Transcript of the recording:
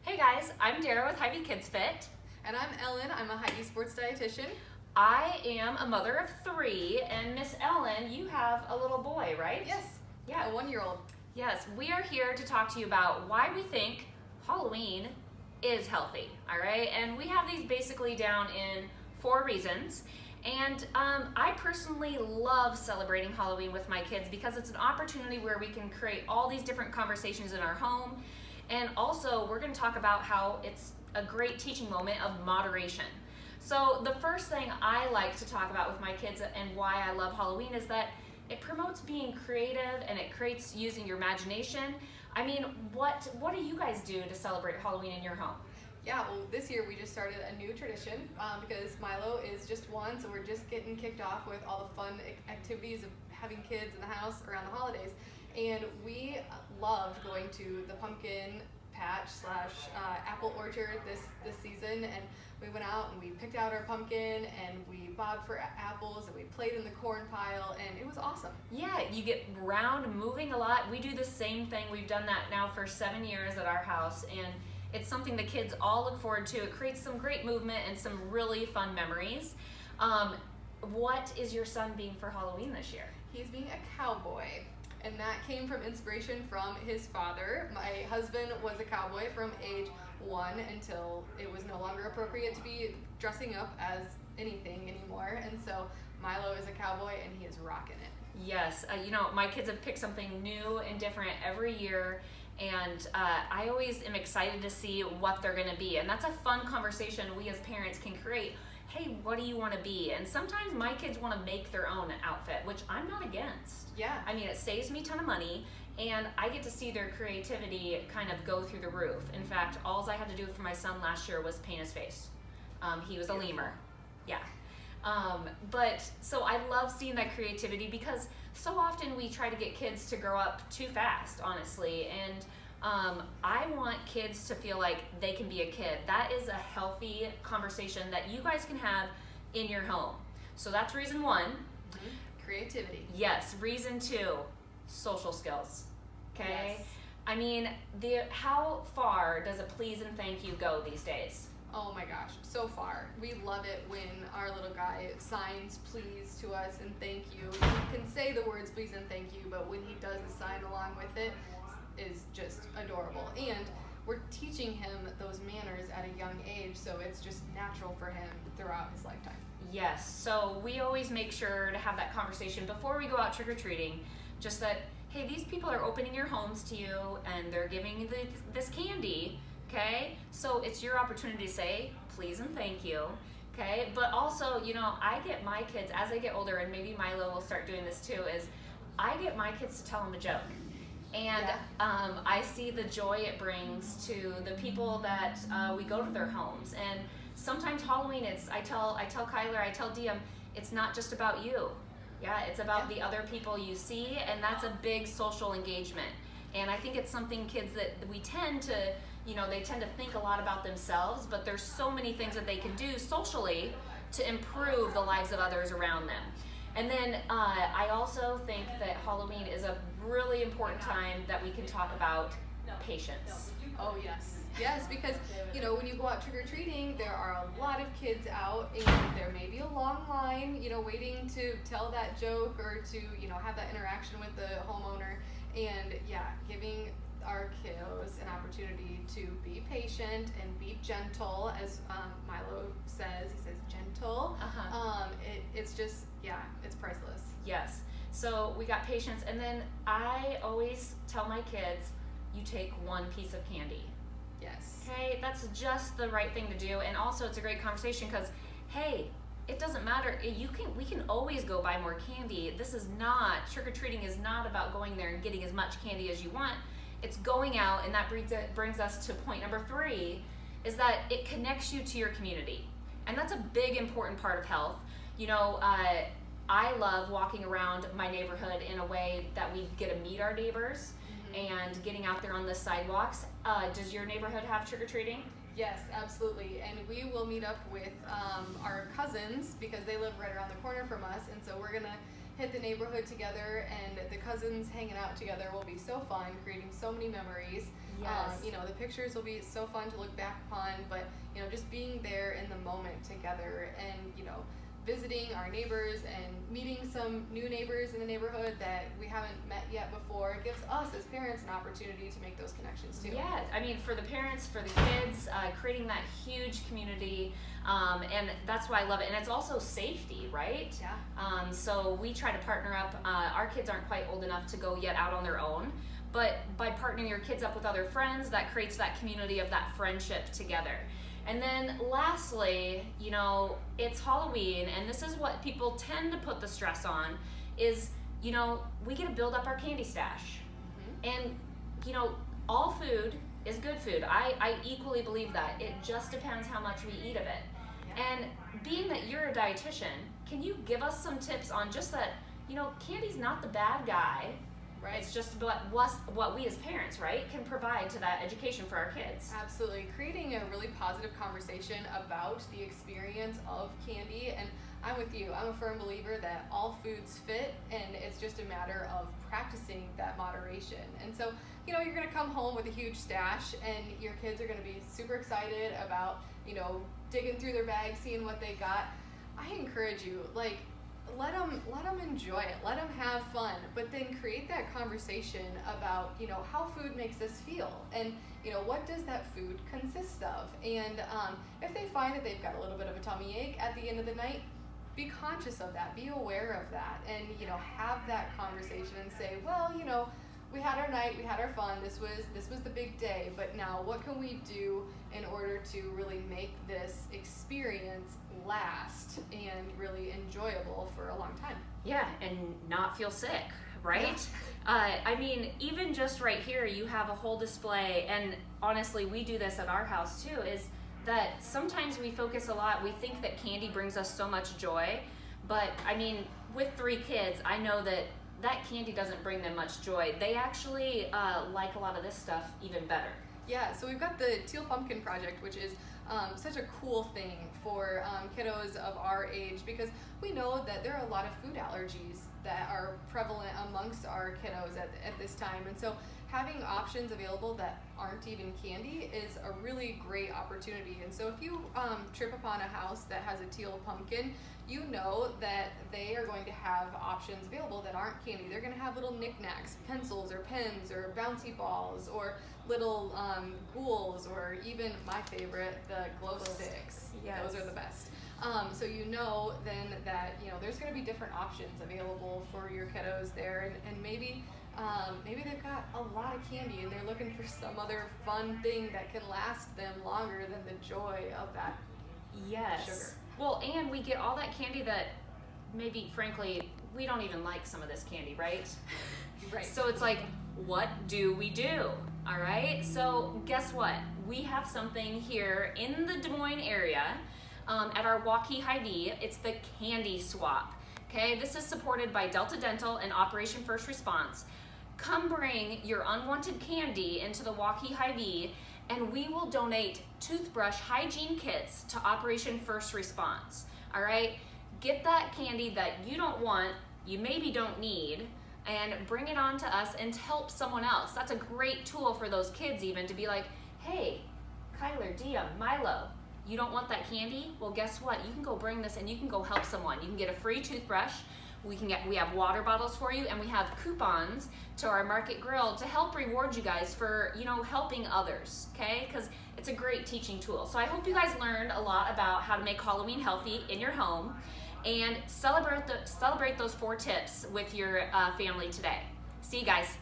Hey guys, I'm Daira with Hy-Vee Kids Fit. And I'm Ellyn. I'm a Hy-Vee sports dietitian. I am a mother of 3, and Miss Ellyn, you have a little boy, right? Yes. Yeah. A 1-year-old. Yes, we are here to talk to you about why we think Halloween is healthy, all right? And we have these basically down in 4 reasons. And I personally love celebrating Halloween with my kids because it's an opportunity where we can create all these different conversations in our home. And also, we're going to talk about how it's a great teaching moment of moderation. So the first thing I like to talk about with my kids and why I love Halloween is that it promotes being creative and it creates using your imagination. I mean, what do you guys do to celebrate Halloween in your home? Yeah, well, this year we just started a new tradition because Milo is just 1, so we're just getting kicked off with all the fun activities of having kids in the house around the holidays. And we loved going to the pumpkin patch / apple orchard this season, and we went out and we picked out our pumpkin and we bobbed for apples and we played in the corn pile, and it was awesome. Yeah, you get around, moving a lot. We do the same thing. We've done that now for 7 years at our house, and it's something the kids all look forward to. It creates some great movement and some really fun memories. What is your son being for Halloween this year? He's being a cowboy. And that came from inspiration from his father. My husband was a cowboy from age 1 until it was no longer appropriate to be dressing up as anything anymore. And so Milo is a cowboy and he is rocking it. Yes, my kids have picked something new and different every year, and I always am excited to see what they're gonna be. And that's a fun conversation we as parents can create. Hey, what do you want to be? And sometimes my kids want to make their own outfit, which I'm not against. Yeah. I mean, it saves me a ton of money, and I get to see their creativity kind of go through the roof. In fact, all I had to do for my son last year was paint his face. He was a lemur. Yeah. But so I love seeing that creativity because so often we try to get kids to grow up too fast, honestly. And I want kids to feel like they can be a kid. That is a healthy conversation that you guys can have in your home. So that's reason 1. Mm-hmm. Creativity. Yes. Reason 2, social skills. Okay? Yes. I mean, how far does a please and thank you go these days? Oh my gosh, so far. We love it when our little guy signs please to us and thank you. He can say the words please and thank you, but when he does the sign along with it, is just adorable. And we're teaching him those manners at a young age, so it's just natural for him throughout his lifetime. Yes, so we always make sure to have that conversation before we go out trick-or-treating, just that, hey, these people are opening your homes to you and they're giving you this candy, okay? So it's your opportunity to say please and thank you, okay? But also, I get my kids, as they get older, and maybe Milo will start doing this too, is I get my kids to tell them a joke. And I see the joy it brings to the people that we go to their homes. And sometimes Halloween, I tell Kyler, I tell Diem, it's not just about you. Yeah, it's about the other people you see, and that's a big social engagement. And I think it's something kids that we tend to, they tend to think a lot about themselves, but there's so many things that they can do socially to improve the lives of others around them. And then I also think that Halloween is a really important time that we can talk about patience. Oh yes. Yes, because when you go out trick-or-treating, there are a lot of kids out and there may be a long line, waiting to tell that joke or to, have that interaction with the homeowner. And giving our kiddos an opportunity to be patient and be gentle, as Milo says, he says gentle. It's just, it's priceless. Yes. So we got patience, and then I always tell my kids, you take 1 piece of candy. Yes. Okay, that's just the right thing to do, and also it's a great conversation because, hey, it doesn't matter. We can always go buy more candy. This is not, trick-or-treating is not about going there and getting as much candy as you want. It's going out, and that brings us to point number 3, is that it connects you to your community. And that's a big, important part of health. I love walking around my neighborhood in a way that we get to meet our neighbors and getting out there on the sidewalks. Does your neighborhood have trick-or-treating? Yes, absolutely. And we will meet up with our cousins because they live right around the corner from us. And so we're going to hit the neighborhood together, and the cousins hanging out together will be so fun, creating so many memories. Yes. You know, the pictures will be so fun to look back upon, but, you know, just being there in the moment together and, you know, visiting our neighbors and meeting some new neighbors in the neighborhood that we haven't met yet before. It gives us as parents an opportunity to make those connections too. Yeah, I mean, for the parents, for the kids, creating that huge community, and that's why I love it. And it's also safety, right? Yeah. So we try to partner up. Our kids aren't quite old enough to go yet out on their own, but by partnering your kids up with other friends, that creates that community of that friendship together. And then lastly, you know, it's Halloween, and this is what people tend to put the stress on, is, you know, we get to build up our candy stash. And, you know, all food is good food. I equally believe that. It just depends how much we eat of it. And being that you're a dietitian, can you give us some tips on just that, you know, candy's not the bad guy. Right. It's just what we as parents, right, can provide to that education for our kids. Absolutely. Creating a really positive conversation about the experience of candy. And I'm with you. I'm a firm believer that all foods fit, and it's just a matter of practicing that moderation. And so, you know, you're going to come home with a huge stash, and your kids are going to be super excited about, you know, digging through their bags, seeing what they got. I encourage you, like, let them enjoy it, let them have fun, but then create that conversation about, you know, how food makes us feel, and, you know, what does that food consist of. And if they find that they've got a little bit of a tummy ache at the end of the night, be conscious of that, be aware of that, and, you know, have that conversation and say, well, you know, we had our night, we had our fun, this was the big day, but now what can we do in order to really make this experience last and really enjoyable for a long time? Yeah, and not feel sick, right? Yeah. I mean, even just right here, you have a whole display, and honestly, we do this at our house too, is that sometimes we focus a lot, we think that candy brings us so much joy, but I mean, with 3 kids, I know that candy doesn't bring them much joy. They actually like a lot of this stuff even better. Yeah, so we've got the Teal Pumpkin Project, which is such a cool thing for kiddos of our age, because we know that there are a lot of food allergies that are prevalent amongst our kiddos at this time. And so having options available that aren't even candy is a really great opportunity. And so if you trip upon a house that has a teal pumpkin, you know that they are going to have options available that aren't candy. They're going to have little knickknacks, pencils or pens or bouncy balls or little ghouls, or even my favorite, the glow sticks. Yes. Those are the best. So you know then that, you know, there's going to be different options available for your kiddos there, and maybe they've got a lot of candy and they're looking for some other fun thing that can last them longer than the joy of that sugar. Well, and we get all that candy that maybe, frankly, we don't even like some of this candy, right? Right. So it's like, what do we do? All right. So guess what? We have something here in the Des Moines area at our Hy-Vee. It's the Candy Swap. Okay. This is supported by Delta Dental and Operation First Response. Come bring your unwanted candy into the Hy-Vee, and we will donate toothbrush hygiene kits to Operation First Response. All right. Get that candy that you don't want, you maybe don't need, and bring it on to us and help someone else. That's a great tool for those kids even to be like, hey, Kyler, Dia, Milo, you don't want that candy? Well, guess what? You can go bring this and you can go help someone. You can get a free toothbrush. We have water bottles for you, and we have coupons to our Market Grill to help reward you guys for, you know, helping others, okay? Because it's a great teaching tool. So I hope you guys learned a lot about how to make Halloween healthy in your home, and celebrate those 4 tips with your family today. See you guys.